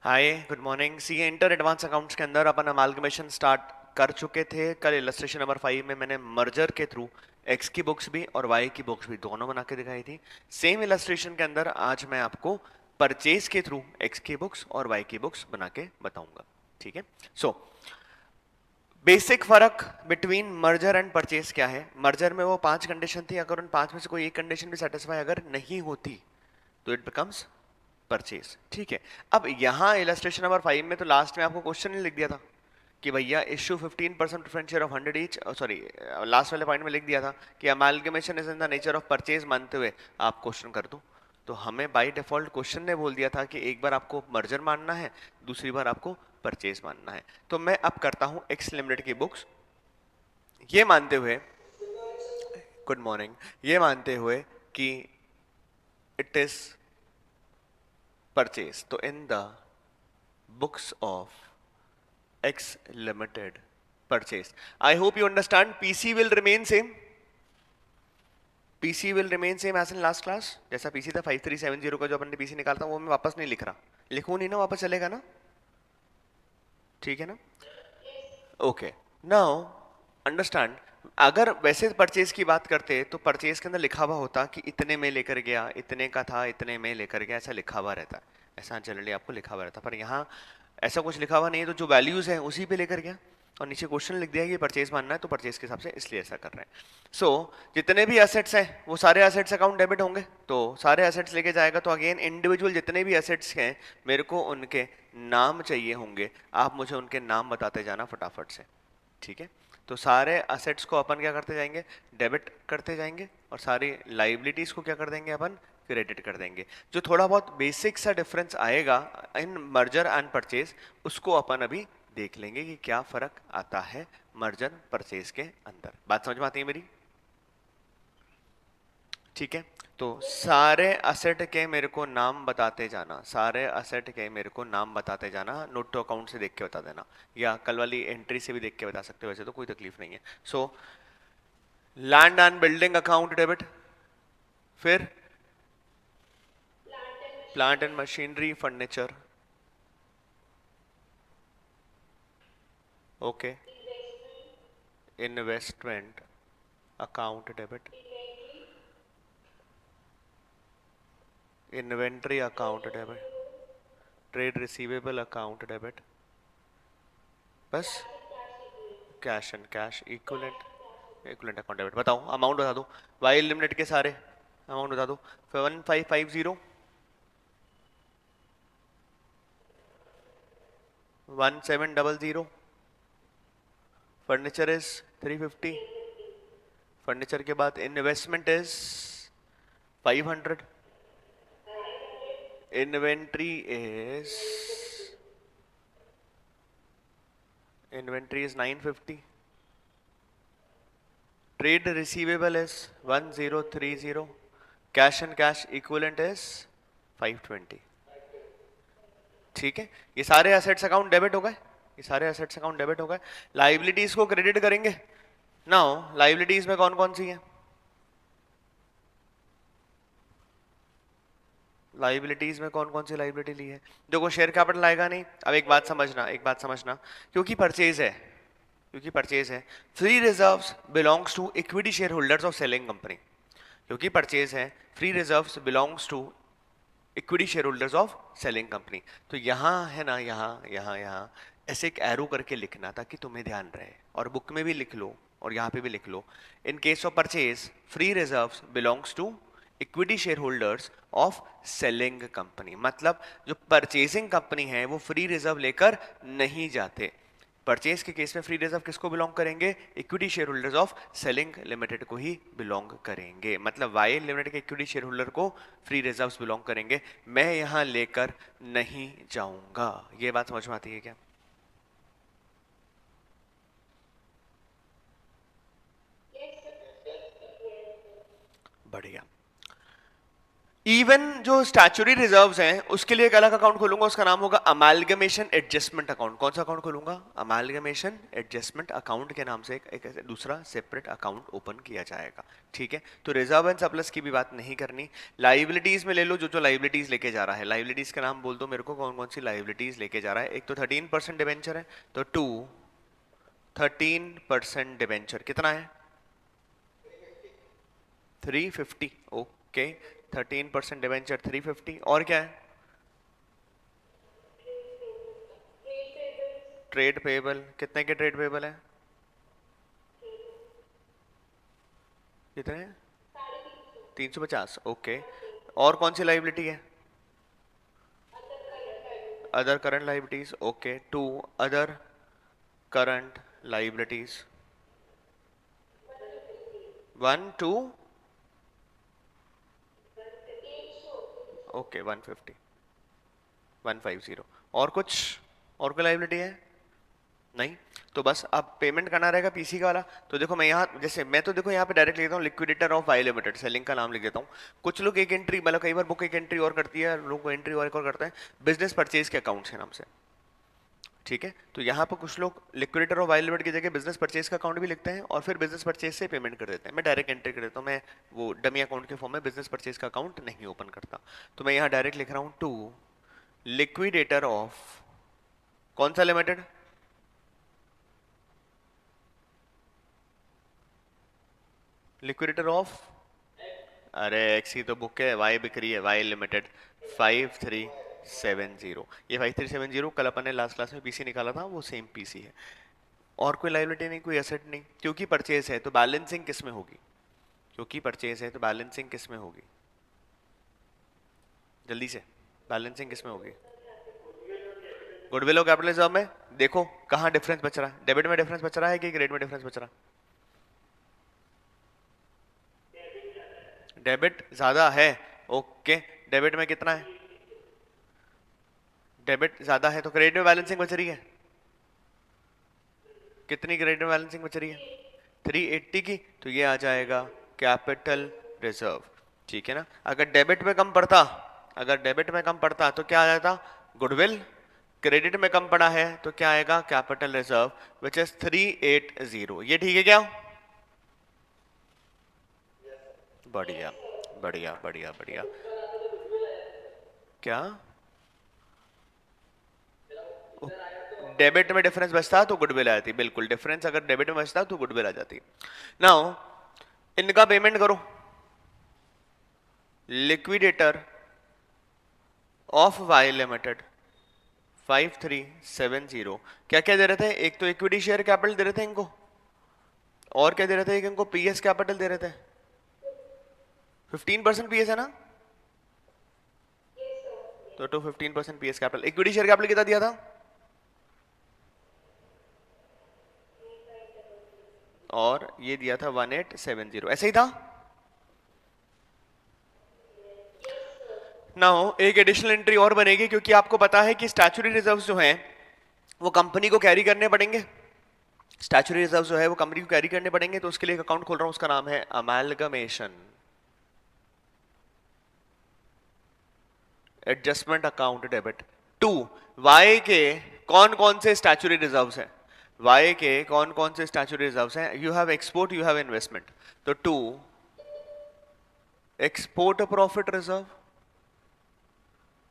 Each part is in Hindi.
हाय good morning. See inter advance accounts के अंदर अपन अमालगमेशन स्टार्ट कर चुके थे। कल इलस्ट्रेशन नंबर 5 में मैंने मर्जर के थ्रू एक्स की बुक्स भी और वाई की बुक्स भी दोनों बना के दिखाई थी। सेम इलस्ट्रेशन के अंदर आज मैं आपको परचेज के थ्रू एक्स की बुक्स और वाई की बुक्स बना के बताऊंगा। ठीक है। सो बेसिक फर्क बिटवीन मर्जर एंड परचेज क्या है? मर्जर में वो 5 कंडीशन थी, अगर उन 5 में से कोई एक कंडीशन भी सेटिस्फाई अगर नहीं होती तो इट बिकम्स परचेज। ठीक है। अब यहां इलस्ट्रेशन नंबर 5 में तो लास्ट में आपको क्वेश्चन लिख दिया था कि भैया issue 15% preference share of 100 each. Sorry, last वाले पॉइंट में लिख दिया था कि amalgamation is in the nature of purchase मानते हुए आप क्वेश्चन कर दो। तो हमें बाय डिफॉल्ट क्वेश्चन ने बोल दिया था कि एक बार आपको मर्जर मानना है, दूसरी बार आपको परचेज मानना है। तो मैं अब करता हूं एक्स लिमिटेड की बुक्स, ये मानते हुए, गुड मॉर्निंग, ये मानते हुए कि इट इज परचेज। तो in the books of X Limited purchase. I hope you understand. PC will remain same. PC will remain same as in last class. जैसा PC था 5370 का जो अपन ने PC निकाला था वो मैं वापस नहीं लिख रहा। लिखूं नहीं ना, वापस चलेगा ना? ठीक है ना? ओके। Now understand. अगर वैसे परचेज की बात करते तो परचेज के अंदर लिखा हुआ होता कि इतने में लेकर गया, इतने का था, इतने में लेकर गया, ऐसा लिखा हुआ रहता है। ऐसा जनरली आपको लिखा हुआ रहता है, पर यहाँ ऐसा कुछ लिखा हुआ नहीं है। तो जो वैल्यूज है उसी पे लेकर गया और नीचे क्वेश्चन लिख दिया कि परचेज मानना है, तो परचेज के हिसाब से इसलिए ऐसा कर रहे हैं। सो जितने भी एसेट्स हैं वो सारे एसेट्स अकाउंट डेबिट होंगे, तो सारे एसेट्स लेके जाएगा। तो अगेन इंडिविजुअल जितने भी एसेट्स हैं मेरे को उनके नाम चाहिए होंगे। आप मुझे उनके नाम बताते जाना फटाफट से। ठीक है। तो सारे असेट्स को अपन क्या करते जाएंगे? डेबिट करते जाएंगे, और सारी लाइबिलिटीज को क्या कर देंगे? अपन क्रेडिट कर देंगे। जो थोड़ा बहुत बेसिक सा डिफरेंस आएगा इन मर्जर एंड परचेज, उसको अपन अभी देख लेंगे कि क्या फर्क आता है मर्जर परचेज के अंदर। बात समझ में आती है मेरी? ठीक है। तो सारे असेट के मेरे को नाम बताते जाना, सारे असेट के मेरे को नाम बताते जाना। नोट टू अकाउंट से देख के बता देना, या कल वाली एंट्री से भी देख के बता सकते हो, वैसे तो कोई तकलीफ नहीं है। So land and building account debit, फिर plant and machinery furniture, okay. Investment account debit, inventory account debit, trade receivable account debit, बस। Cash and cash equivalent, equivalent account debit. बताओ अमाउंट बता दो, वाई लिमिटेड के सारे अमाउंट बता दो। 1550, 1700, फर्नीचर इज 350, फर्नीचर के बाद investment is 500, inventory is, inventory is 950, trade receivable is 1030, cash and cash equivalent is 520। ठीक है। ये सारे एसेट्स अकाउंट डेबिट हो गए, ये सारे एसेट्स अकाउंट डेबिट हो गए। लाइबिलिटीज को क्रेडिट करेंगे। नाउ लाइबिलिटीज में कौन कौन सी है? लाइबिलिटीज में कौन कौन सी लाइबिलिटी ली है? देखो शेयर कैपिटल आएगा नहीं। अब एक बात समझना, एक बात समझना, क्योंकि परचेज है, क्योंकि परचेज है, free reserves belongs to equity share holders of selling company. क्योंकि परचेज है, free reserves belongs to equity share holders of selling company. तो यहाँ है ना, यहाँ ऐसे एक एरो करके लिखना ताकि तुम्हें ध्यान रहे, और बुक में भी लिख लो और यहाँ पे भी लिख लो। In case of purchase free reserves belongs to equity share holders of selling company. मतलब जो परचेजिंग कंपनी है वो फ्री रिजर्व लेकर नहीं जाते। परचेज के केस में फ्री रिजर्व किसको बिलोंग करेंगे? Equity share holders of selling limited को ही बिलोंग करेंगे। मतलब वाई लिमिटेड के इक्विटी शेयर होल्डर को फ्री रिजर्व्स बिलोंग करेंगे, मैं यहां लेकर नहीं जाऊंगा। ये बात समझ में आती है क्या? बढ़िया। इवन जो स्टैच्यूटरी रिजर्व्स हैं उसके लिए एक अलग अकाउंट खोलूंगा, उसका नाम होगा अमालगमेशन एडजस्टमेंट अकाउंट। कौन सा अकाउंट खोलूंगा? अमालगमेशन एडजस्टमेंट अकाउंट के नाम से एक दूसरा सेपरेट अकाउंट ओपन किया जाएगा। ठीक है, तो रिजर्व एंड सरप्लस की भी बात नहीं करनी। लाइबिलिटीज में ले लो, जो जो लाइबिलिटीज लेके जा रहा है, लाइबिलिटीज का नाम बोल दो मेरे को, कौन कौन सी लाइबिलिटीज लेके जा रहा है। एक तो 13% डिवेंचर है, तो 13% डिवेंचर कितना है? 350। Okay, 13% debenture 350। और क्या है? Trade payable. कितने के ट्रेड पेबल है? कितने हैं? 350। ओके, और कौन सी लाइबिलिटी है? Other current liabilities. Okay, to other current liabilities, 1 2। Okay, 150, 150। और कुछ? और कोई लाइबिलिटी है? नहीं। तो बस अब पेमेंट करना रहेगा पीसी का वाला। तो देखो मैं यहाँ, जैसे मैं तो देखो यहाँ पे डायरेक्ट लिख देता हूँ liquidator of Y limited, selling का नाम लिख देता हूँ। कुछ लोग एक एंट्री, मतलब कई बार बुक एक एंट्री और करती है, लोग एंट्री और एक और करते हैं, बिजनेस परचेज के अकाउंट के नाम से। ठीक है, तो यहाँ पर कुछ लोग लिक्विडेटर ऑफ वाई लिमिटेड की जगह बिजनेस परचेज का अकाउंट भी लिखते हैं और फिर बिजनेस परचेज से पेमेंट कर देते हैं। मैं डायरेक्ट एंट्री कर देता हूँ, मैं वो डमी अकाउंट के फॉर्म में बिजनेस परचेज का अकाउंट नहीं ओपन करता। तो मैं यहाँ डायरेक्ट लिख रहा हूँ टू लिक्विडेटर ऑफ कौन सा लिमिटेड? लिक्विडेटर ऑफ, अरे एक्स की तो बुक है, वाई बिक रही है, वाई लिमिटेड 5370। ये 5370 कल अपन ने लास्ट क्लास में पीसी निकाला था, वो सेम पीसी है। और कोई लाइबिलिटी नहीं, कोई एसेट नहीं, क्योंकि परचेज है तो बैलेंसिंग किस में होगी? क्योंकि परचेज है तो बैलेंसिंग किस में होगी? जल्दी से, बैलेंसिंग किस में होगी? गुडविल और कैपिटल रिजर्व में। देखो कहाँ डिफरेंस बच रहा है, डेबिट में डिफरेंस बच रहा है कि क्रेडिट में डिफरेंस बच रहा है? डेबिट ज्यादा है। ओके, डेबिट में कितना है? डेबिट ज्यादा है तो क्रेडिट में बैलेंसिंग बच रही है। कितनी क्रेडिट में बैलेंसिंग बच रही है? 380 की, तो ये आ जाएगा कैपिटल रिजर्व। ठीक है ना? अगर डेबिट में कम पड़ता, अगर डेबिट में कम पड़ता तो क्या आ जाता? गुडविल। क्रेडिट में कम पड़ा है तो क्या आएगा? Capital reserve, which is 380। ये ठीक है क्या? बढ़िया बढ़िया बढ़िया बढ़िया। क्या? डेबिट में डिफरेंस बचता तो गुडविल आ जाती, बिल्कुल। डिफरेंस अगर डेबिट में बचता तो गुडविल आ जाती। नाउ इनका पेमेंट करो। लिक्विडेटर ऑफ वाई लिमिटेड 5370 क्या क्या दे रहे थे? एक तो इक्विटी शेयर कैपिटल दे रहे थे इनको, और क्या दे रहे थे? एक इनको पीएस कैपिटल दे रहे थे। 15% पीएस है ना, तो 15% PS capital. Equity share capital कितना दिया था? और ये दिया था 1870, ऐसे ही था। नाउ एक एडिशनल एंट्री और बनेगी, क्योंकि आपको पता है कि स्टैच्यूटरी रिजर्व्स जो हैं वो कंपनी को कैरी करने पड़ेंगे। स्टैच्यूटरी रिजर्व जो है वो कंपनी को कैरी करने पड़ेंगे, तो उसके लिए एक अकाउंट खोल रहा हूं, उसका नाम है amalgamation adjustment account debit to Y के कौन कौन से स्टैच्यूटरी रिजर्व्स हैं? वाई के कौन कौन से स्टैच्यूटरी रिजर्व्स हैं? You have export, you have investment, तो two export profit reserve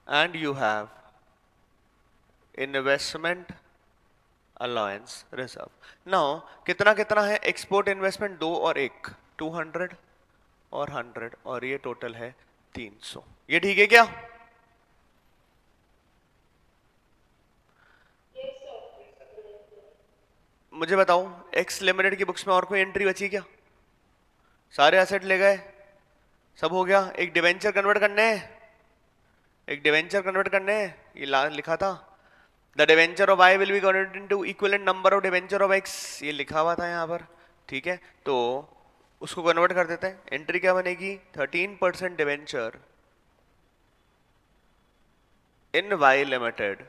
and you have investment allowance reserve. Now कितना कितना है? एक्सपोर्ट इन्वेस्टमेंट 2 और 1, 200 और 100, और ये टोटल है 300। ये ठीक है क्या? मुझे बताओ एक्स लिमिटेड की बुक्स में और कोई एंट्री बची क्या? सारे एसेट ले गए, सब हो गया। एक डिवेंचर कन्वर्ट करने हैं, एक डिवेंचर कन्वर्ट करने हैं, ये लिखा था the debenture of I will be converted into equivalent number of debenture of x, ये लिखा हुआ था यहाँ पर। ठीक है, तो उसको कन्वर्ट कर देते हैं। एंट्री क्या बनेगी? 13% debenture in Y limited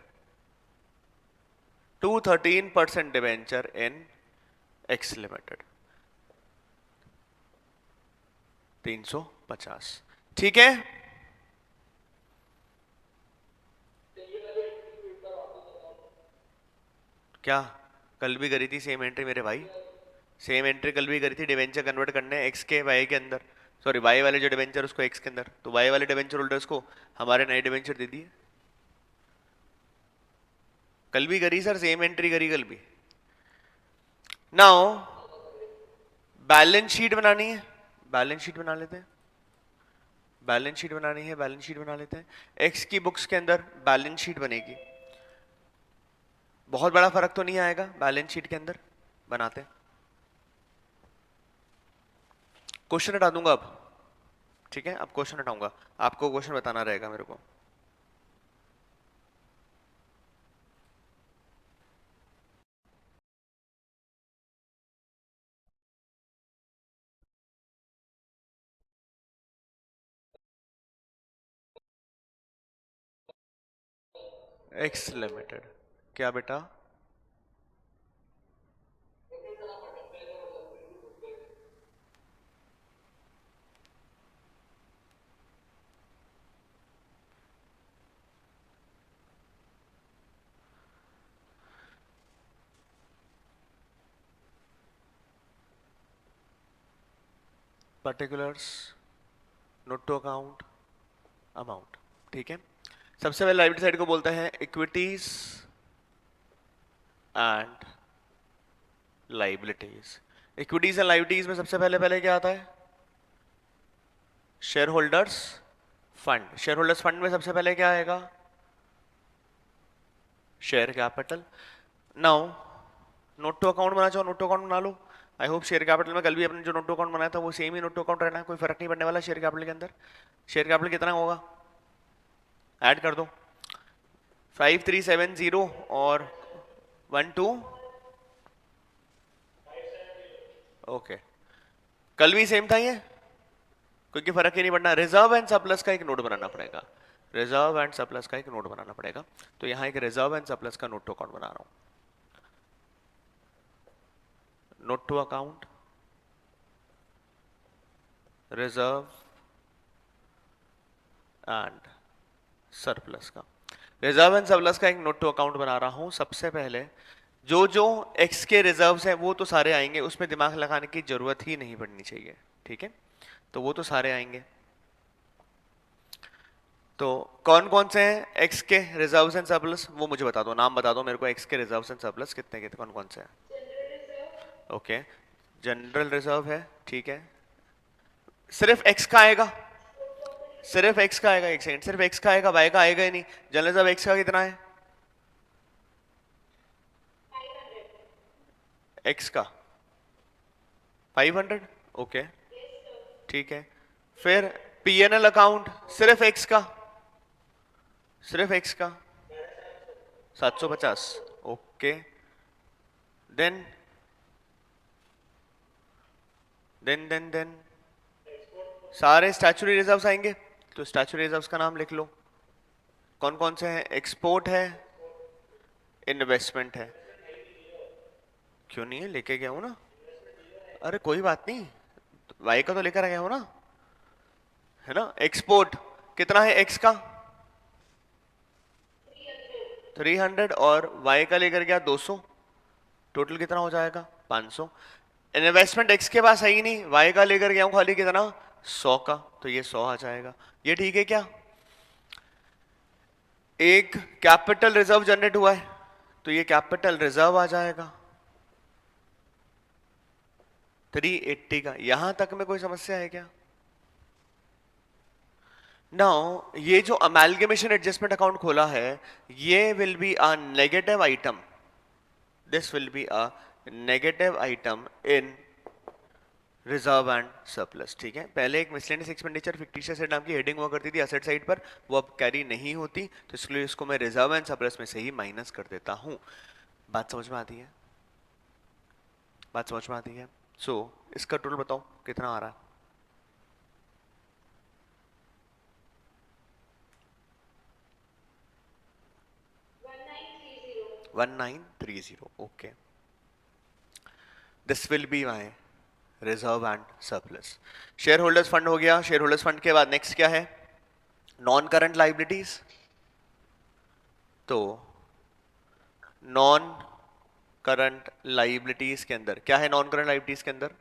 to 13% debenture in X limited, 350। ठीक है, क्या कल भी करी थी सेम एंट्री मेरे भाई, सेम एंट्री कल भी करी थी, डिवेंचर कन्वर्ट करने एक्स के वाई के अंदर, सॉरी वाई वाले जो डिवेंचर उसको एक्स के अंदर, तो वाई वाले डिवेंचर होल्डर्स को हमारे नए डिवेंचर दे दिए। कल भी करी सर, सेम एंट्री करी कल भी। नाउ बैलेंस शीट बनानी है, बैलेंस शीट बना लेते हैं, बैलेंस शीट बनानी है, बैलेंस शीट बना लेते हैं। एक्स की बुक्स के अंदर बैलेंस शीट बनेगी, बहुत बड़ा फर्क तो नहीं आएगा, बैलेंस शीट के अंदर बनाते हैं। क्वेश्चन हटा दूंगा अब, ठीक है, अब क्वेश्चन हटाऊंगा, आपको क्वेश्चन बताना रहेगा मेरे को। एक्स लिमिटेड, क्या बेटा? Particulars, note to account, amount, ठीक है। सबसे पहले लाइबिलिटी साइड को बोलते हैं equities and liabilities. Equities and liabilities में सबसे पहले पहले क्या आता है? Share holders fund. Share holders fund में सबसे पहले क्या आएगा? Share capital. Now note to account बना चाहो, नोट टू अकाउंट बना लो। आई होप शेयर कैपिटल में कल भी अपने जो नोट टू अकाउंट बनाया था वो सेम ही नोट टू अकाउंट रहना है, कोई फर्क नहीं पड़ने वाला शेयर कैपिटल के अंदर। शेयर कैपिटल कितना होगा? ऐड कर दो, 5370 और 12। ओके, कल भी सेम था ये, क्योंकि फर्क ही नहीं पड़ना। रिजर्व एंड सरप्लस का एक नोट बनाना पड़ेगा, रिजर्व एंड सरप्लस का एक नोट बनाना पड़ेगा। तो यहाँ एक रिजर्व एंड सरप्लस का नोट टू अकाउंट बना रहा हूं। Note to account, reserve and surplus का, रिजर्व एंड सरप्लस का एक नोट टू अकाउंट बना रहा हूं। सबसे पहले जो जो एक्स के रिजर्व्स हैं वो तो सारे आएंगे, उसमें दिमाग लगाने की जरूरत ही नहीं पड़नी चाहिए, ठीक है, तो वो तो सारे आएंगे। तो कौन कौन से हैं एक्स के रिजर्व्स एंड सरप्लस, वो मुझे बता दो, नाम बता दो मेरे को, एक्स के रिजर्व्स एंड सरप्लस कितने कितने कौन कौन से हैं? ओके, जनरल रिजर्व है, ठीक है। सिर्फ एक्स का आएगा, सिर्फ एक्स का आएगा, एक सेकंड, सिर्फ एक्स का आएगा, वाई का आएगा ही नहीं। जनरल रिजर्व एक्स का कितना है? एक्स का 500, ओके, ठीक है। फिर पीएनएल अकाउंट सिर्फ एक्स का, सिर्फ एक्स का 750, ओके। देन देन सारे स्टैचुरी रिजर्व्स आएंगे, तो स्टैचुरी रिजर्व्स का नाम लिख लो। कौन कौन से हैं? एक्सपोर्ट है, इन्वेस्टमेंट है। क्यों नहीं है, लेके गया हूं ना। अरे कोई बात नहीं, वाई का तो लेकर आ गया हूं ना, है ना। एक्सपोर्ट कितना है एक्स का? 300, और वाई का लेकर गया 200, टोटल कितना हो जाएगा? 500। इन्वेस्टमेंट एक्स के पास है ही नहीं, वाई का लेकर गया हूं खाली कितना? 100 का, तो ये 100 आ जाएगा। ये ठीक है क्या? एक कैपिटल रिजर्व जनरेट हुआ है, तो ये कैपिटल रिजर्व आ जाएगा 380 का। यहां तक में कोई समस्या है क्या? नाउ ये जो अमेलगमेशन एडजस्टमेंट अकाउंट खोला है, ये will be a negative item, this will be a negative item in reserve and surplus, ठीक है। पहले एक मिसलेनियस एक्सपेंडिचर फिक्टिशियस एसेट नाम की हेडिंग हुआ करती थी असेट साइड पर, वो अब कैरी नहीं होती, तो इसलिए इसको मैं रिजर्व एंड सरप्लस में से ही माइनस कर देता हूं। बात समझ में आती है? बात समझ में आती है? सो इसका टोटल बताओ कितना आ रहा है? 1930, okay. This will be my reserve and surplus. Share holders fund हो गया। शेयर होल्डर्स फंड के बाद नेक्स्ट क्या है? Non current liabilities. तो नॉन करंट लाइबिलिटीज के अंदर क्या है? नॉन करंट लाइबिलिटीज के अंदर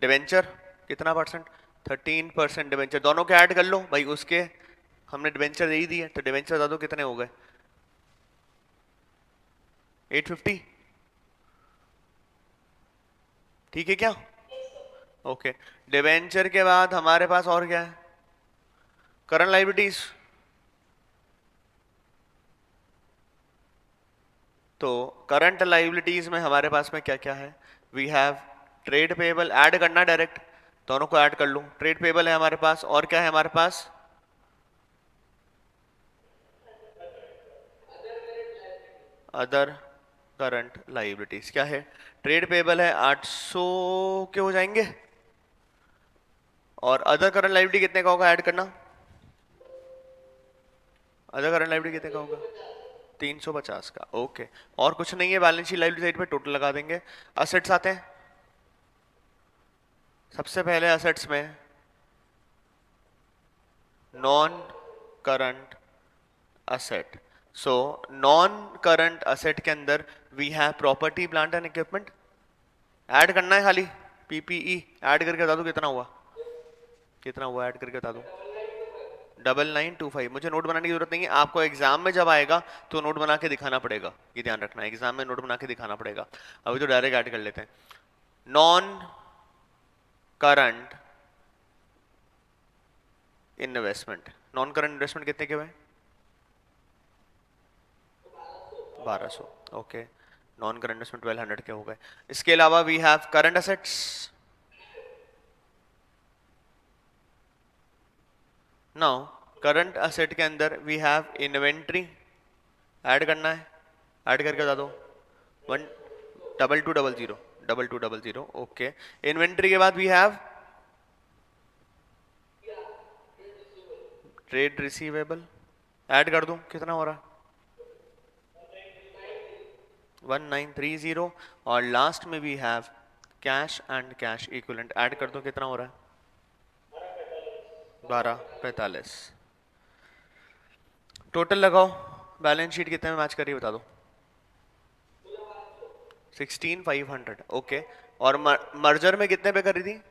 डिवेंचर कितना परसेंट? 13% डिवेंचर। दोनों के ऐड कर लो भाई, उसके हमने डिवेंचर दे ही दिए, तो डिवेंचर बता दो कितने हो गए? 850। ठीक है क्या? ओके। डिवेंचर के बाद हमारे पास और क्या है? Current liabilities. तो करंट लाइबिलिटीज में हमारे पास में क्या क्या है? We have trade payable. Add करना डायरेक्ट, दोनों को ऐड कर लूं। ट्रेड पेबल है हमारे पास, और क्या है हमारे पास? Other current liabilities. क्या है? ट्रेड पेबल है 800 के हो जाएंगे, और अदर करंट लाइबिलिटी कितने का होगा? ऐड करना। अदर करंट लाइबिलिटी कितने का होगा? 350 का। ओके। और कुछ नहीं है बैलेंस शीट लाइबिलिटी साइड पे, टोटल लगा देंगे। असेट्स आते हैं। सबसे पहले असेट्स में non current asset. So non current asset के अंदर we have property plant and equipment. Add करना है खाली। पीपीई ऐड करके बता दो कितना हुआ? कितना हुआ ऐड करके बता दो? 9925। मुझे नोट बनाने की जरूरत नहीं है, आपको एग्जाम में जब आएगा तो नोट बना के दिखाना पड़ेगा, ये ध्यान रखना, एग्जाम में नोट बना के दिखाना पड़ेगा। अभी तो डायरेक्ट ऐड कर लेते हैं। Non current investment. Non current investment कितने के हुए? 1200। ओके। नॉन करंट इन्वेस्टमेंट 1200 के हो गए। इसके अलावा we have current assets. Now current asset के अंदर वी हैव इन्वेंट्री। ऐड करना है, ऐड करके बता दो। 12200। 2200। ओके। इन्वेंट्री के बाद we have trade receivable. Add कर दूं, कितना हो रहा है? 1930। और लास्ट में we have cash and cash equivalent. Add कर दो, कितना हो रहा है? 1245। टोटल लगाओ, बैलेंस शीट कितने में मैच कर रही है बता दो? 16500। ओके। और मर्जर में कितने पे कर रही थी?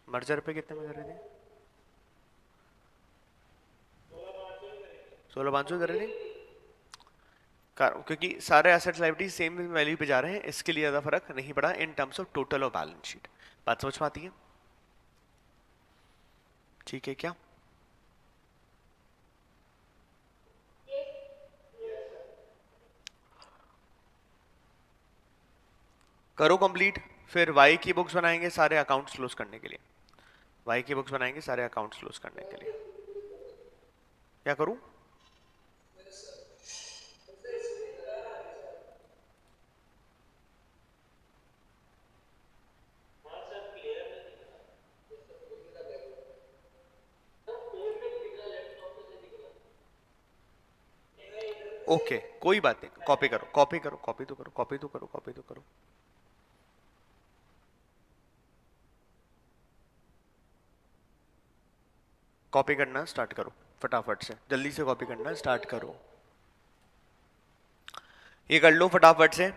मर्जर पे कितने में कर रही थी? 16500 कर रही थी। क्योंकि सारे एसेट्स लायबिलिटीज सेम वैल्यू पे जा रहे हैं, इसके लिए ज्यादा फर्क नहीं पड़ा इन टर्म्स ऑफ टोटल और बैलेंस शीट। बात समझ में आती है? ठीक है क्या? करो कंप्लीट। फिर वाई की बुक्स बनाएंगे सारे अकाउंट्स क्लोज करने के लिए। वाई की बुक्स बनाएंगे सारे अकाउंट्स क्लोज करने के लिए। क्या करूं? ओके कोई बात नहीं, कॉपी करो, कॉपी करो, कॉपी तो करो, कॉपी तो करो, कॉपी तो करो। कॉपी करना स्टार्ट करो फटाफट से, जल्दी से कॉपी करना स्टार्ट करो। ये कर लो फटाफट से।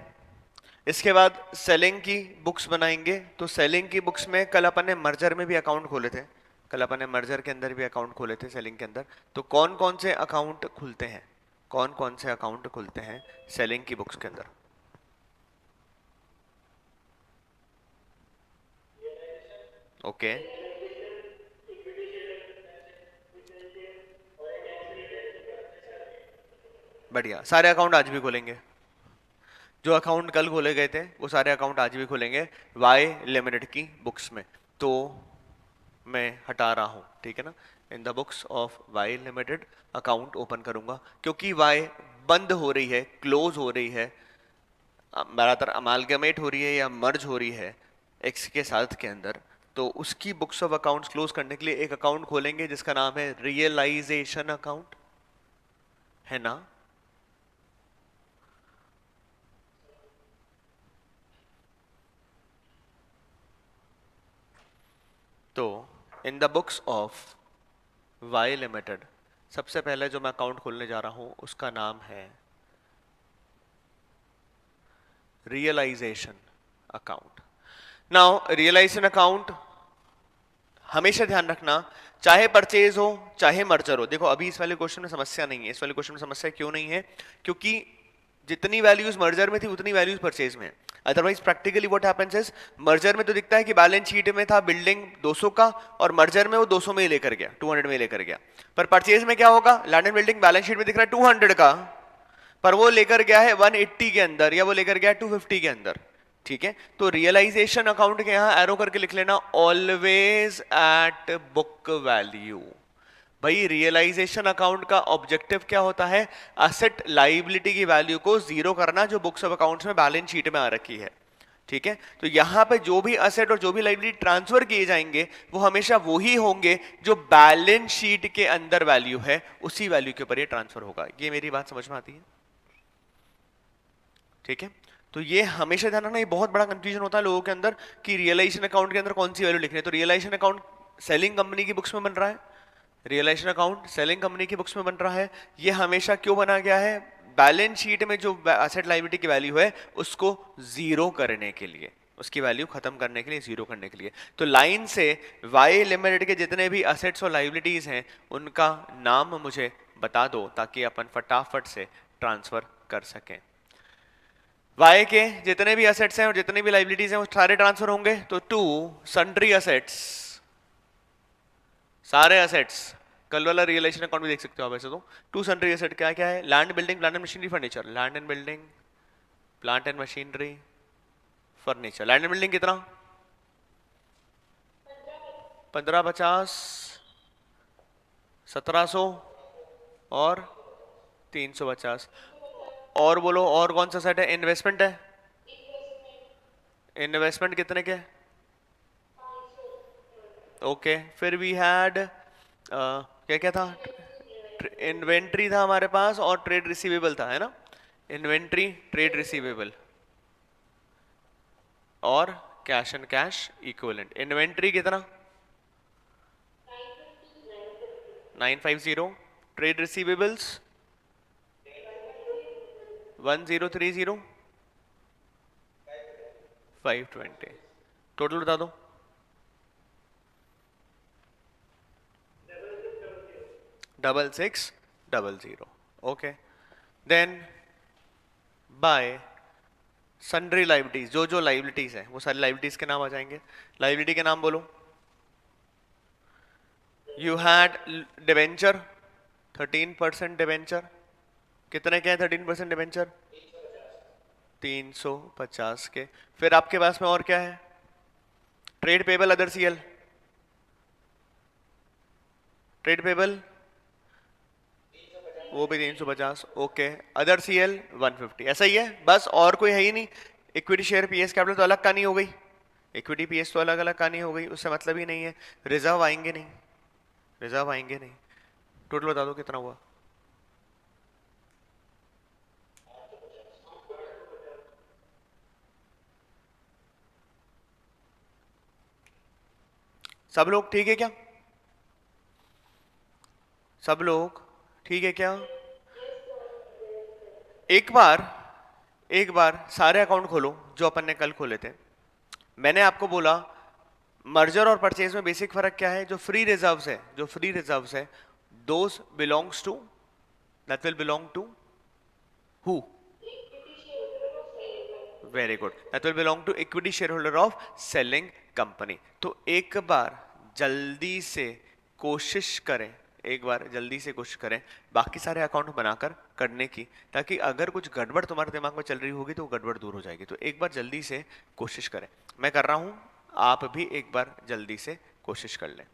इसके बाद सेलिंग की बुक्स बनाएंगे। तो सेलिंग की बुक्स में कल अपन ने मर्जर में भी अकाउंट खोले थे, कल अपन ने मर्जर के अंदर भी अकाउंट खोले थे सेलिंग के अंदर। तो कौन कौन से अकाउंट खुलते हैं? कौन कौन से अकाउंट खुलते हैं सेलिंग की बुक्स के अंदर? ओके। बढ़िया, सारे अकाउंट आज भी खोलेंगे। जो अकाउंट कल खोले गए थे वो सारे अकाउंट आज भी खोलेंगे वाई लिमिटेड की बुक्स में। तो मैं हटा रहा हूँ, ठीक है ना? In the books of Y limited account open करूंगा, क्योंकि वाई बंद हो रही है, क्लोज हो रही है, ज्यादातर अमालगमेट हो रही है या मर्ज हो रही है एक्स के साथ के अंदर। तो उसकी बुक्स ऑफ अकाउंट्स क्लोज करने के लिए एक अकाउंट खोलेंगे जिसका नाम है रियलाइजेशन अकाउंट, है ना? तो in the books of Y limited सबसे पहले जो मैं अकाउंट खोलने जा रहा हूं उसका नाम है realisation account. Now realisation account हमेशा ध्यान रखना, चाहे परचेज हो चाहे मर्जर हो। देखो अभी इस वाले क्वेश्चन में समस्या नहीं है। इस वाले क्वेश्चन में समस्या क्यों नहीं है? क्योंकि जितनी वैल्यूज मर्जर में थी उतनी वैल्यूज परचेज में। Otherwise practically what happens is, merger में तो दिखता है कि बैलेंस शीट में था बिल्डिंग 200 का और मर्जर में वो 200 में ही लेकर गया, 200 में लेकर गया। पर परचेज में क्या होगा, land and building balance sheet में दिख रहा है 200 का, पर वो लेकर गया है 180 के अंदर या वो लेकर गया है 250 के अंदर। ठीक है, तो रियलाइजेशन अकाउंट के यहां एरो करके लिख लेना ऑलवेज एट बुक वैल्यू। भाई रियलाइजेशन अकाउंट का ऑब्जेक्टिव क्या होता है? असेट लाइबिलिटी की वैल्यू को जीरो करना जो बुक्स ऑफ अकाउंट्स में बैलेंस शीट में आ रखी है। ठीक है, तो यहां पे जो भी असेट और जो भी लाइबिलिटी ट्रांसफर किए जाएंगे वो हमेशा वही होंगे जो बैलेंस शीट के अंदर वैल्यू है, उसी वैल्यू के ऊपर ये ट्रांसफर होगा। ये मेरी बात समझ में आती है? ठीक है, तो ये हमेशा ध्यान रखना, ये बहुत बड़ा कंफ्यूजन होता है लोगों के अंदर कि रियलाइजेशन अकाउंट के अंदर कौन सी वैल्यू लिखनी है। तो रियलाइजेशन अकाउंट सेलिंग कंपनी की बुक्स में बन रहा है, रियलाइजेशन अकाउंट सेलिंग कंपनी की बुक्स में बन रहा है। ये हमेशा क्यों बना गया है? बैलेंस शीट में जो एसेट लायबिलिटी की वैल्यू है उसको जीरो करने के लिए, उसकी वैल्यू खत्म करने के लिए, जीरो करने के लिए। तो लाइन से वाई लिमिटेड के जितने भी असेट्स और लायबिलिटीज हैं उनका नाम मुझे बता दो ताकि अपन फटाफट से ट्रांसफर कर सकें। वाई के जितने भी असेट्स हैं और जितने भी लाइबिलिटीज हैं वो सारे ट्रांसफर होंगे। तो टू सन्ड्री असेट्स, सारे असेट्स, कल वाला रियलाइजेशन अकाउंट भी देख सकते हो आप वैसे तो। टू सन्ड्री असेट क्या क्या है? Land building, plant and machinery, furniture. Land and building, plant and machinery, furniture. Land and building कितना? 1550, 1700 और 350। और बोलो और कौन सा सेट है? इन्वेस्टमेंट है, इन्वेस्टमेंट कितने के? ओके, फिर वी हैड क्या क्या था? इन्वेंट्री था हमारे पास और ट्रेड रिसीवेबल था, है ना? इन्वेंट्री, ट्रेड रिसीवेबल और cash and cash equivalent. Inventory कितना? 950। Trade receivables 1030, 520। टोटल बता दो। Double six double zero. Okay, then by sundry liabilities, जो जो लाइबिलिटीज है वो सारी लाइबिलिटीज के नाम आ जाएंगे। लाइबिलिटी के नाम बोलो। You had debenture, 13% debenture. कितने के हैं 13% डिवेंचर? 350 के। फिर आपके पास में और क्या है? Trade payable, other CL. Trade payable वो भी 350। Okay, other CL 150। ऐसा ही है बस, और कोई है ही नहीं। इक्विटी शेयर पीएस कैपिटल तो अलग कहानी हो गई, इक्विटी पीएस तो अलग अलग कहानी हो गई, उससे मतलब ही नहीं है। रिजर्व आएंगे नहीं, रिजर्व आएंगे नहीं। टोटल बता दो कितना हुआ। सब लोग ठीक है क्या? सब लोग ठीक है क्या? एक बार, एक बार सारे अकाउंट खोलो जो अपन ने कल खोले थे। मैंने आपको बोला मर्जर और परचेज में बेसिक फर्क क्या है? जो फ्री रिजर्व्स है, जो फ्री रिजर्व्स है, those belongs to, that will belong to who? Very good, that will belong to equity share holder of selling company. तो एक बार जल्दी से कोशिश करें, एक बार जल्दी से कोशिश करें बाकी सारे अकाउंट बनाकर करने की, ताकि अगर कुछ गड़बड़ तुम्हारे दिमाग में चल रही होगी तो गड़बड़ दूर हो जाएगी। तो एक बार जल्दी से कोशिश करें। मैं कर रहा हूं, आप भी एक बार जल्दी से कोशिश कर लें।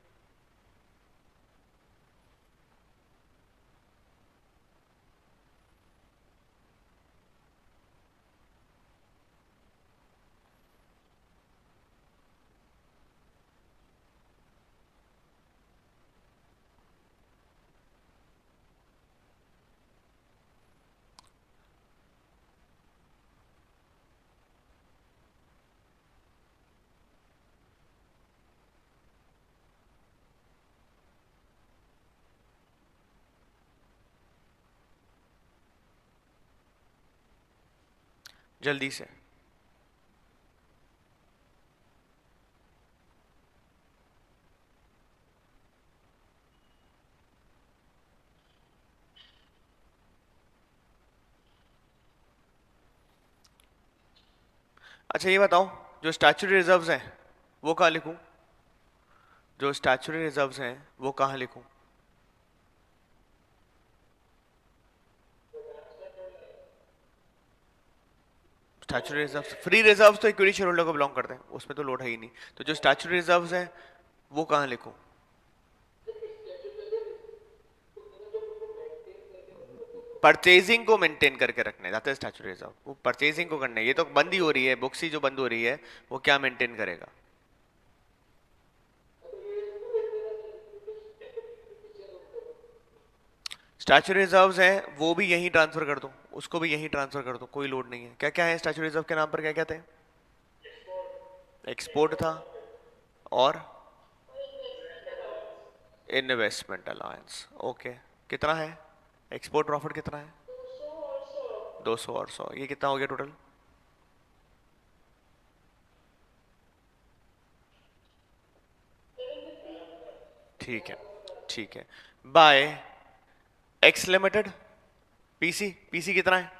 जल्दी से। अच्छा ये बताओ, जो स्टैच्यूटरी रिजर्व्स हैं वो कहाँ लिखूं? जो स्टैच्यूटरी रिजर्व्स हैं वो कहाँ लिखूं? स्टैच्यूटरी रिजर्व्स, फ्री रिजर्व्स तो इक्विटी शेयर होल्डर को बिलोंग करते हैं, उसमें तो लोड है ही नहीं। तो जो स्टैच्यूटरी रिजर्व्स हैं वो कहाँ लिखूं? परचेजिंग को मेंटेन करके रखने जाते हैं स्टैच्यूटरी रिजर्व, वो परचेजिंग को करने। ये तो बंद ही हो रही है, बुक्स ही जो बंद हो रही है, वो क्या मेंटेन करेगा? स्टैच्यूटरी रिजर्व्स हैं वो भी यहीं ट्रांसफर कर दो, उसको भी यहीं ट्रांसफर कर दो, कोई लोड नहीं है। क्या क्या है स्टैच्यूटरी रिजर्व के नाम पर, क्या क्या थे? एक्सपोर्ट था, और इन्वेस्टमेंट अलाउंस। ओके, कितना है एक्सपोर्ट प्रॉफिट, कितना है? 200 और 100, ये कितना हो गया टोटल? ठीक है, ठीक है। By X limited, PC, PC कितना है?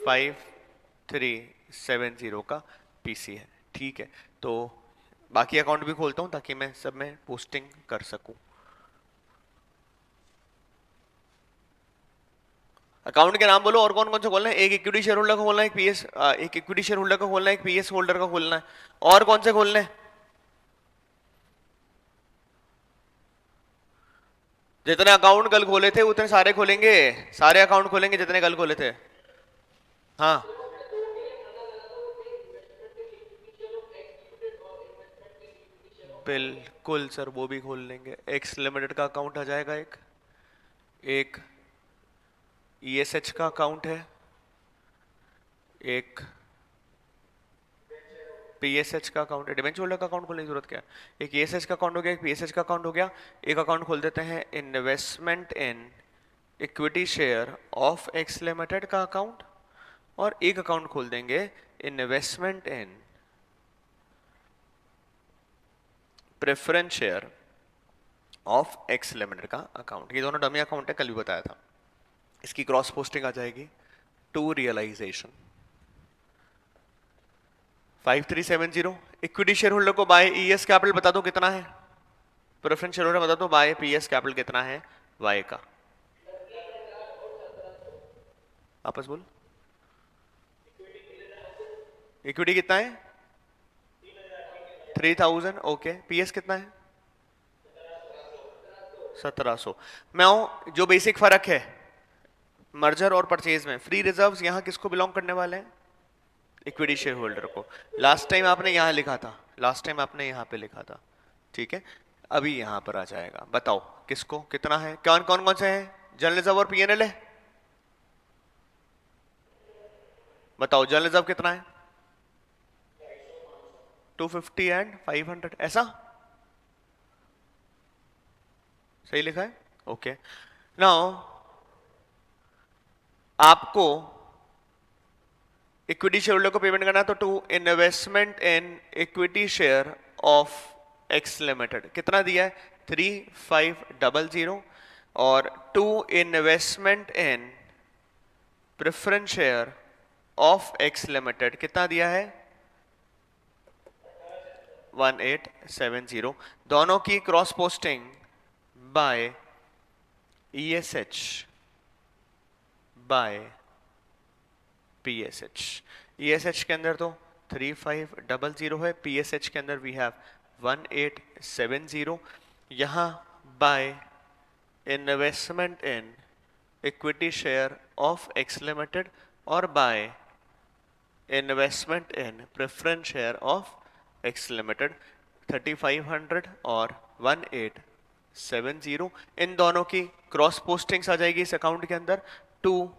5370 का पीसी है। ठीक है, तो बाकी अकाउंट भी खोलता हूँ ताकि मैं सब में पोस्टिंग कर सकूं। अकाउंट के नाम बोलो, और कौन कौन से खोलना है? एक इक्विटी शेयर होल्डर का खोलना है, एक पीएस, एक इक्विटी शेयर होल्डर का खोलना है, एक पीएस होल्डर का खोलना है, और कौन से खोलने हैं? जितने अकाउंट कल खोले थे उतने सारे खोलेंगे, सारे अकाउंट खोलेंगे जितने कल खोले थे। हाँ, बिल्कुल सर, वो भी खोल लेंगे। एक्स लिमिटेड का अकाउंट आ जाएगा, एक एक ईएसएच का अकाउंट है, एक पीएसएच का अकाउंट है। डिबेंचर होल्डर का अकाउंट खोलने की जरूरत क्या है? एक ईएसएच का अकाउंट हो गया, एक पीएसएच का अकाउंट हो गया। एक अकाउंट खोल देते हैं investment in equity share of X limited का अकाउंट, और एक अकाउंट खोल देंगे investment in preference share of X limited का अकाउंट। ये दोनों डमी अकाउंट है, कल भी बताया था। इसकी क्रॉस पोस्टिंग आ जाएगी to realisation 5370। Equity share holder को बाय ईएस कैपिटल बता दो कितना है, प्रेफरेंस शेयर होल्डर बता दो बाय पीएस कैपिटल कितना है वाई का। वापस बोल, इक्विटी कितना है? 3000। ओके, पीएस कितना है? 1700। मैं जो बेसिक फर्क है मर्जर और परचेज में, फ्री रिजर्व्स यहाँ किसको बिलोंग करने वाले हैं? इक्विटी शेयर होल्डर को। लास्ट टाइम आपने यहाँ लिखा था, लास्ट टाइम आपने यहाँ पे लिखा था, ठीक है। अभी यहाँ पर आ जाएगा, बताओ किसको कितना है, कौन कौन कौन से हैं? जनरल रिजर्व और पीएनएल है, बताओ जनरल रिजर्व कितना है? 250 एंड 500, ऐसा सही लिखा है? ओके, नाउ आपको इक्विटी शेयर होल्डर को पेमेंट करना है, तो to investment in equity share of X limited कितना दिया है? 3500। और to investment in preference share of X limited कितना दिया है? 1870। दोनों की cross posting by ESH by PSH. ESH के अंदर तो 3500 है, पीएसएच के अंदर वी हैव 1870। यहाँ by investment in equity share of X limited और by investment in preference share of X limited 3500 और 1870। इन दोनों की क्रॉस पोस्टिंग्स आ जाएगी इस अकाउंट के अंदर, to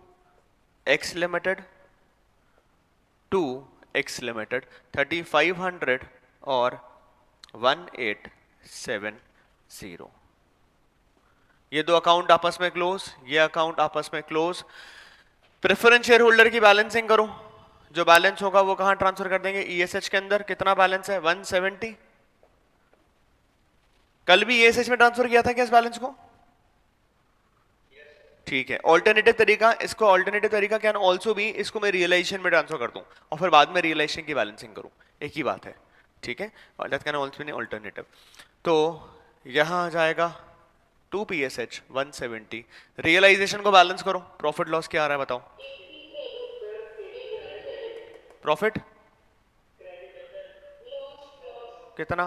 X limited, to X limited 3500 और 1870। ये दो अकाउंट आपस में क्लोज, ये अकाउंट आपस में क्लोज। प्रेफरेंस शेयर होल्डर की बैलेंसिंग करो, जो बैलेंस होगा वो कहां ट्रांसफर कर देंगे, ईएसएच के अंदर। कितना बैलेंस है, 170। कल भी ईएसएच में ट्रांसफर किया था क्या इस बैलेंस को? ठीक है, ऑल्टरनेटिव तरीका, इसको ऑल्टरनेटिव तरीका कैन ऑल्सो भी, इसको मैं रियलाइजेशन में ट्रांसफर कर दूं और फिर बाद में रियलाइजेशन की बैलेंसिंग करूं, एक ही बात है। ठीक है, और that can also be alternative. तो यहां आ जाएगा 2 PSH 170। रियलाइजेशन को बैलेंस करो, प्रॉफिट लॉस क्या आ रहा है बताओ। प्रॉफिट कितना,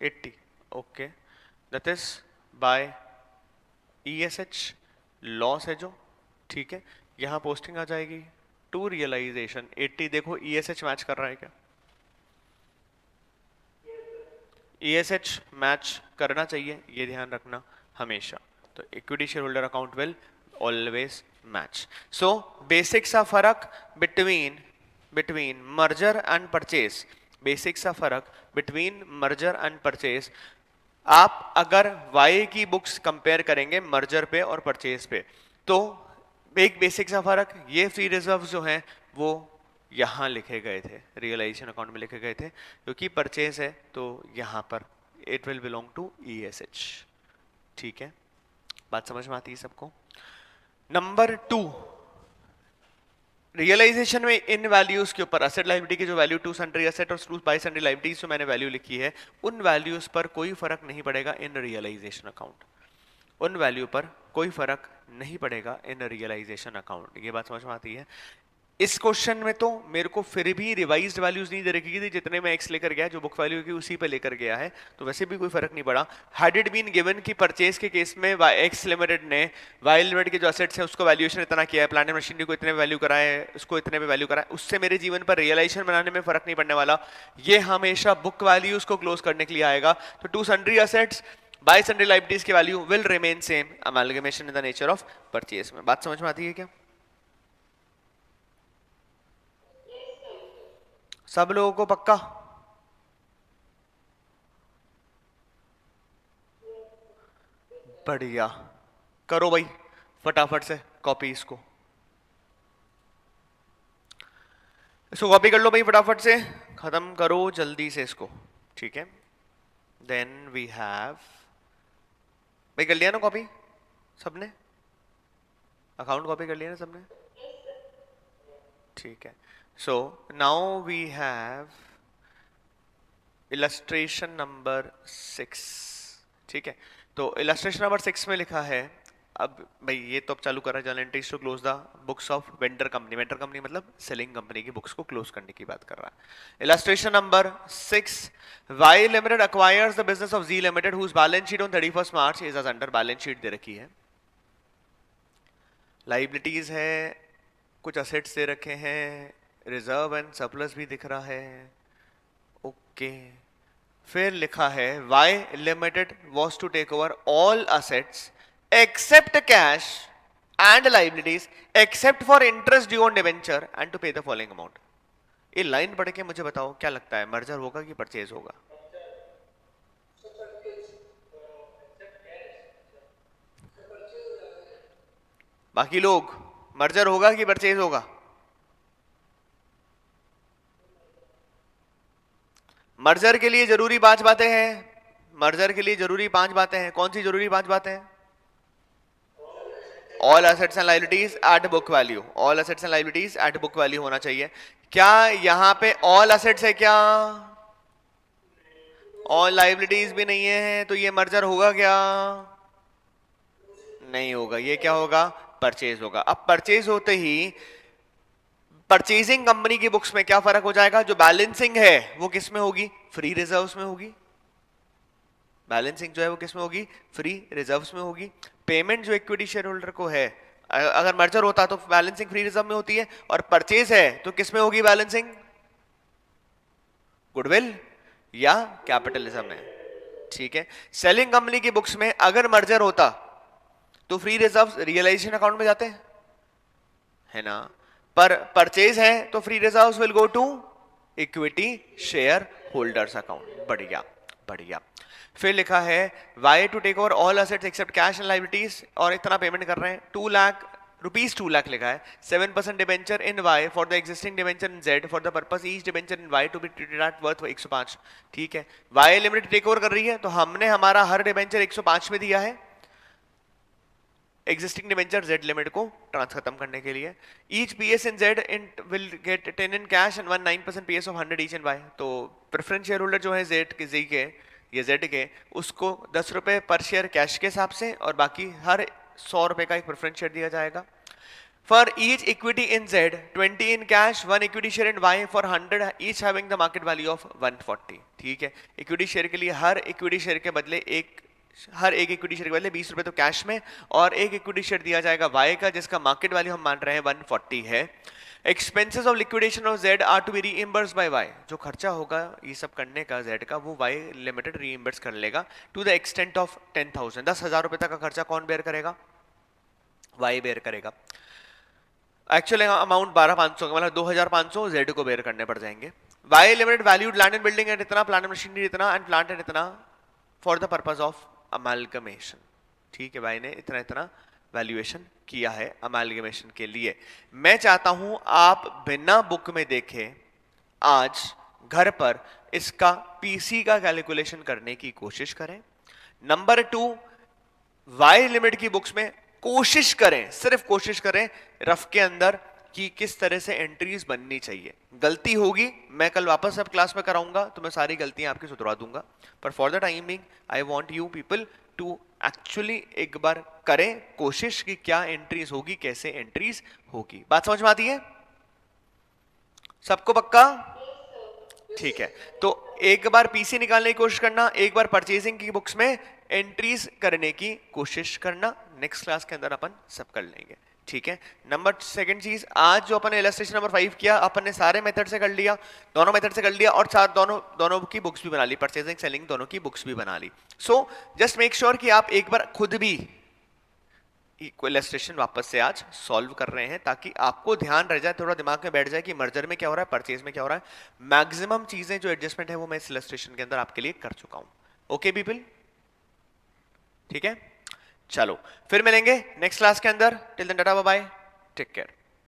80। Okay, that is by ESH loss है जो। ठीक है, यहां पोस्टिंग आ जाएगी टू रियलाइजेशन 80। देखो ESH मैच कर रहा है क्या, ESH मैच करना चाहिए, ये ध्यान रखना हमेशा। तो equity share holder account will always match. So basics of फर्क between merger and purchase, basics of फर्क बिटवीन मर्जर एंड परचेज। आप अगर वाई की बुक्स कंपेयर करेंगे मर्जर पे और परचेज पे, तो एक बेसिक सा फर्क, ये फ्री रिजर्व जो हैं वो यहाँ लिखे गए थे, रियलाइजेशन अकाउंट में लिखे गए थे, क्योंकि परचेज है तो यहाँ पर it will belong to ESH। ठीक है, बात समझ में आती है सबको। नंबर 2, रियलाइजेशन में इन वैल्यूज के ऊपर असेट लायबिलिटी की जो वैल्यू टू सन्ड्री असेट और टू बाय सन्ड्री लायबिलिटीज जो मैंने वैल्यू लिखी है, उन वैल्यूज पर कोई फर्क नहीं पड़ेगा इन रियलाइजेशन अकाउंट, उन वैल्यू पर कोई फर्क नहीं पड़ेगा इन रियलाइजेशन अकाउंट। ये बात समझ में आती है। इस क्वेश्चन में तो मेरे को फिर भी रिवाइज्ड वैल्यूज नहीं दे रखी थी, जितने में एक्स लेकर गया, जो बुक वैल्यू की उसी पे लेकर गया है, तो वैसे भी कोई फर्क नहीं पड़ा। हैड इट बीन गिवन कि परचेज के केस में एक्स लिमिटेड ने वाई लिमिटेड के जो एसेट्स है उसको वैल्यूएशन इतना किया है, प्लांट एंड मशीनरी को इतने वैल्यू करा है, उसको इतने पे वैल्यू करा है, उससे मेरे जीवन पर रियलाइजेशन बनाने में फर्क नहीं पड़ने वाला। ये हमेशा बुक वैल्यूज को क्लोज करने के लिए आएगा। तो to sundry assets by sundry liabilities की value will remain same, amalgamation in the nature of purchase में। बात समझ में आती है क्या सब लोगों को, पक्का? बढ़िया, करो भाई फटाफट से कॉपी, इसको कॉपी कर लो भाई, फटाफट से खत्म करो जल्दी से इसको। ठीक है, देन वी हैव, भाई कर लिया ना कॉपी सबने, अकाउंट कॉपी कर लिया ना सबने? ठीक है, so now we have illustration number 6। ठीक है, तो इलस्ट्रेशन नंबर 6 में लिखा है, अब भाई ये तो अब चालू कर रहा है, journal entries to close the books of vendor company, vendor company मतलब सेलिंग कंपनी की बुक्स को क्लोज करने की बात कर रहा है। Illustration number 6, Y limited acquires the business of G limited whose balance sheet on 31 March is as under, balance sheet दे रखी है, लाइबिलिटीज है, कुछ असेट्स दे रखे हैं, रिजर्व एंड सरप्लस भी दिख रहा है। ओके, फिर लिखा है Y limited was to take over all assets except cash and liabilities except for interest due on debenture and to pay the following amount. ये लाइन पढ़ के मुझे बताओ क्या लगता है, मर्जर होगा कि परचेज होगा? बाकी लोग, मर्जर होगा कि परचेज होगा? मर्जर के लिए जरूरी 5 बातें हैं, मर्जर के लिए जरूरी 5 बातें हैं। कौन सी जरूरी 5 बातें हैं? All assets and liabilities at book value, all assets and liabilities at book value होना चाहिए। क्या यहां पे ऑल एसेट्स है क्या? ऑल लायबिलिटीज भी नहीं है, तो ये मर्जर होगा क्या? नहीं होगा। ये क्या होगा? परचेज होगा। अब परचेज होते ही परचेजिंग कंपनी की बुक्स में क्या फर्क हो जाएगा, जो बैलेंसिंग है वो किस में होगी? फ्री रिजर्व्स में होगी। बैलेंसिंग जो है वो किस में होगी? फ्री रिजर्व्स में होगी। पेमेंट जो इक्विटी शेयर होल्डर को है, अगर मर्जर होता तो बैलेंसिंग फ्री रिजर्व में होती है, और परचेज है तो किस में होगी बैलेंसिंग? गुडविल या कैपिटलिज्म में। ठीक है, सेलिंग कंपनी की बुक्स में अगर मर्जर होता तो फ्री रिजर्व रियलाइजेशन अकाउंट में जाते हैं, है ना? पर परचेज है तो free reserves will go to equity share holders account. बढ़िया, बढ़िया। फिर लिखा है Y to take over all assets except cash and liabilities, और इतना पेमेंट कर रहे हैं, 2 लाख रुपीज, 2 लाख लिखा है, 7% debenture in Y for the existing debenture in Z for the purpose each debenture in Y to be treated at worth 105। ठीक है, वाई लिमिटेड टेक ओवर कर रही है, तो हमने हमारा हर डिबेंचर 105 में दिया है एग्जिस्टिंग डिबेंचर जेड लिमिट को ट्रांस खत्म करने के लिए। Each PS in Z in will get 10 in cash and 19% PS of 100 each in Y. तो प्रेफरेंस शेयर होल्डर जो है जेड के, जी के, ये जेड के, उसको 10 रुपए पर शेयर कैश के हिसाब से और बाकी हर 100 रुपए का एक प्रेफरेंस शेयर दिया जाएगा। For each equity in Z 20 in cash, 1 equity share in Y for 100 each having the market value of 140। ठीक है, इक्विटी शेयर के लिए हर इक्विटी शेयर के बदले हर एक इक्विटी शेयर के बदले 20 रुपए तो कैश में, और एक इक्विटी शेयर दिया जाएगा वाई का जिसका मार्केट वैल्यू हम मान रहे हैं 140 है। Expenses of liquidation of Z are to be reimbursed by Y. जो खर्चा होगा ये सब करने का जेड का, वो वाई लिमिटेड रीइंबर्स कर लेगा टू द एक्सटेंट ऑफ 10,000। 10,000 रुपए तक का खर्चा कौन बेयर करेगा? वाई बेयर करेगा। एक्चुअली अमाउंट 12,500 का, मतलब 2,500 जेड को बेयर करने पड़ जाएंगे। Y limited valued land and building and इतना, प्लांट एंड मशीनरी इतना, एंड प्लांट एंड इतना for the purpose of amalgamation. ठीक है, भाई ने इतना इतना वैल्यूएशन किया है अमालगमेशन के लिए। मैं चाहता हूं आप बिना बुक में देखे आज घर पर इसका पीसी का कैलकुलेशन करने की कोशिश करें। नंबर 2, वाई लिमिट की बुक्स में कोशिश करें, सिर्फ कोशिश करें रफ के अंदर कि किस तरह से एंट्रीज बननी चाहिए। गलती होगी मैं कल वापस अब क्लास में कराऊंगा तो मैं सारी गलतियां आपकी सुधरा दूंगा, पर for the time being I want you people to actually एक बार करें कोशिश कि क्या एंट्रीज होगी, कैसे एंट्रीज होगी। बात समझ में आती है सबको? पक्का? ठीक है, तो एक बार पीसी निकालने की कोशिश करना, एक बार परचेजिंग की बुक्स में एंट्रीज करने की कोशिश करना। नेक्स्ट क्लास के अंदर अपन सब कर लेंगे। ठीक है, नंबर सेकंड चीज, आज जो अपन ने इलस्ट्रेशन नंबर 5 किया, अपन ने सारे मेथड से कर लिया, दोनों मेथड से कर लिया, और साथ दोनों की बुक्स भी बना ली, परचेजिंग सेलिंग दोनों की बुक्स भी बना ली। सो जस्ट मेक श्योर कि आप एक बार खुद भी इलस्ट्रेशन वापस से आज सॉल्व कर रहे हैं, ताकि आपको ध्यान रह जाए, थोड़ा दिमाग में बैठ जाए कि मर्जर में क्या हो रहा है, परचेज में क्या हो रहा है। मैक्सिमम चीजें जो एडजस्टमेंट है वो मैं इस इलस्ट्रेशन के अंदर आपके लिए कर चुका हूं। Okay people? ठीक है, चलो फिर मिलेंगे नेक्स्ट क्लास के अंदर। Till then tata bye bye, take care.